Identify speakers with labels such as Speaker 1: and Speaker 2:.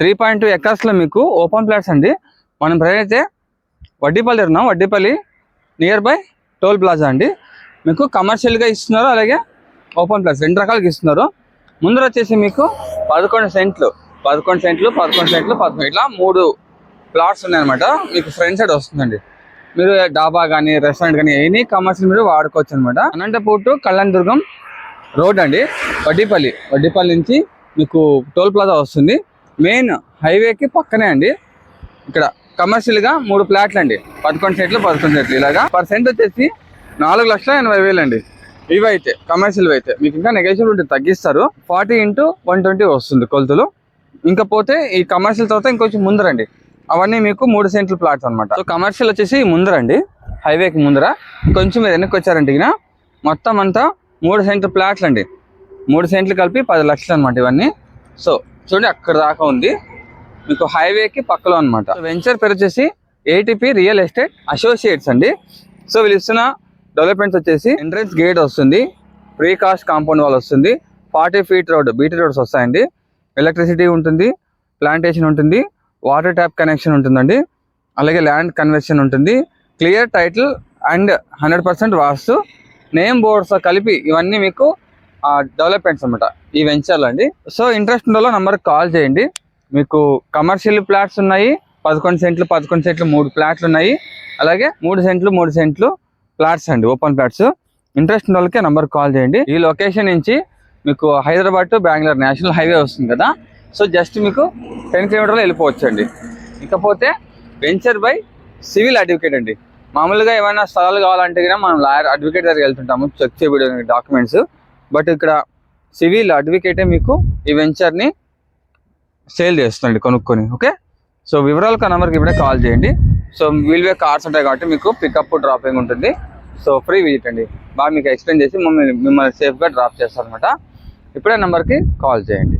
Speaker 1: 3.2 ఎకర్స్లో మీకు open plots అండి. మనం అయితే వడ్డీపల్లి ఉన్నాం. Vaddipalli near by toll plaza అండి. మీకు కమర్షియల్గా ఇస్తున్నారు, అలాగే ఓపెన్ ప్లాట్స్ 2 రకాలుగా ఇస్తున్నారు. ముందర వచ్చేసి మీకు 11 సెంట్లు ఇట్లా 3 ప్లాట్స్ ఉన్నాయన్నమాట. మీకు ఫ్రంట్ సైడ్ వస్తుందండి. మీరు డాబా కానీ రెస్టారెంట్ కానీ ఎనీ కమర్షియల్ మీరు వాడుకోవచ్చు అనమాట. అనంతపూర్ టు కళ్యాణదుర్గం రోడ్ అండి. వడ్డీపల్లి నుంచి మీకు టోల్ ప్లాజా వస్తుంది. మెయిన్ హైవేకి పక్కనే అండి. ఇక్కడ కమర్షియల్గా 3 ప్లాట్లు అండి. 11 సెంట్లు ఇలాగా. పర్సెంట్ వచ్చేసి 4,80,000 అండి. ఇవైతే కమర్షియల్ అయితే మీకు ఇంకా నెగోషియబుల్ ఉంటుంది, తగ్గిస్తారు. 40x120 వస్తుంది కొలతలు. ఇంకా పోతే ఈ కమర్షియల్ తర్వాత ఇంకొంచెం ముందరండి, అవన్నీ మీకు 3 సెంట్ల ప్లాట్స్ అనమాట. సో కమర్షియల్ వచ్చేసి ముందరండి, హైవేకి ముందర. కొంచెం మీరు వెనక్కి వచ్చారంటే ఇక మొత్తం అంతా 3 సెంట్ల ప్లాట్లు అండి. 3 సెంట్లు కలిపి 10 లక్షలు అనమాట ఇవన్నీ. సో చూడండి అక్కడ దాకా ఉంది, మీకు హైవేకి పక్కలో అనమాట. వెంచర్ పేరు వచ్చేసి ఏటీపీ రియల్ ఎస్టేట్ అసోసియేట్స్ అండి. సో వీళ్ళు ఇస్తున్న డెవలప్మెంట్స్ వచ్చేసి ఎంట్రన్స్ గేట్ వస్తుంది, ప్రీ కాస్ట్ కాంపౌండ్ వాల్ వస్తుంది, 40 ఫీట్ రోడ్ బీటీ రోడ్స్ వస్తాయండి, ఎలక్ట్రిసిటీ ఉంటుంది, ప్లాంటేషన్ ఉంటుంది, వాటర్ ట్యాప్ కనెక్షన్ ఉంటుందండి, అలాగే ల్యాండ్ కన్వర్షన్ ఉంటుంది, clear title and 100% vastu, name boards కలిపి ఇవన్నీ మీకు డెవలప్మెంట్స్ అనమాట ఈ వెంచర్లో అండి. సో ఇంట్రెస్ట్ ఉండాలో నంబర్కి కాల్ చేయండి. మీకు కమర్షియల్ ప్లాట్స్ ఉన్నాయి, 11 సెంట్లు 3 ప్లాట్లు ఉన్నాయి, అలాగే 3 సెంట్లు ప్లాట్స్ అండి, ఓపెన్ ప్లాట్స్. ఇంట్రెస్ట్ ఉన్న వాళ్ళకి నంబర్కి కాల్ చేయండి. ఈ లొకేషన్ నుంచి మీకు Hyderabad to Bengaluru national highway వస్తుంది కదా. సో జస్ట్ మీకు 10 కిలోమీటర్లో వెళ్ళిపోవచ్చు అండి. ఇకపోతే వెంచర్ బై సివిల్ అడ్వకేట్ అండి. మామూలుగా ఏమైనా స్థలాలు కావాలంటే కూడా మనం లాయర్ అడ్వకేట్ దగ్గర వెళ్తుంటాము చెక్ చేయడానికి డాక్యుమెంట్స్. బట్ ఇక్కడ సివిల్ అడ్వకేటే మీకు ఈ వెంచర్ని సేల్ చేస్తుంది కొనుక్కొని. ఓకే, సో వివరాలకు నెంబర్కి ఇప్పుడే కాల్ చేయండి. సో వీల్వే కార్స్ ఉంటాయి కాబట్టి మీకు పికప్ డ్రాపింగ్ ఉంటుంది. సో ఫ్రీ విజిట్ అండి. బాగా మీకు ఎక్స్ప్లెయిన్ చేసి మిమ్మల్ని సేఫ్గా డ్రాప్ చేస్తారు అనమాట. ఇప్పుడే నెంబర్కి కాల్ చేయండి.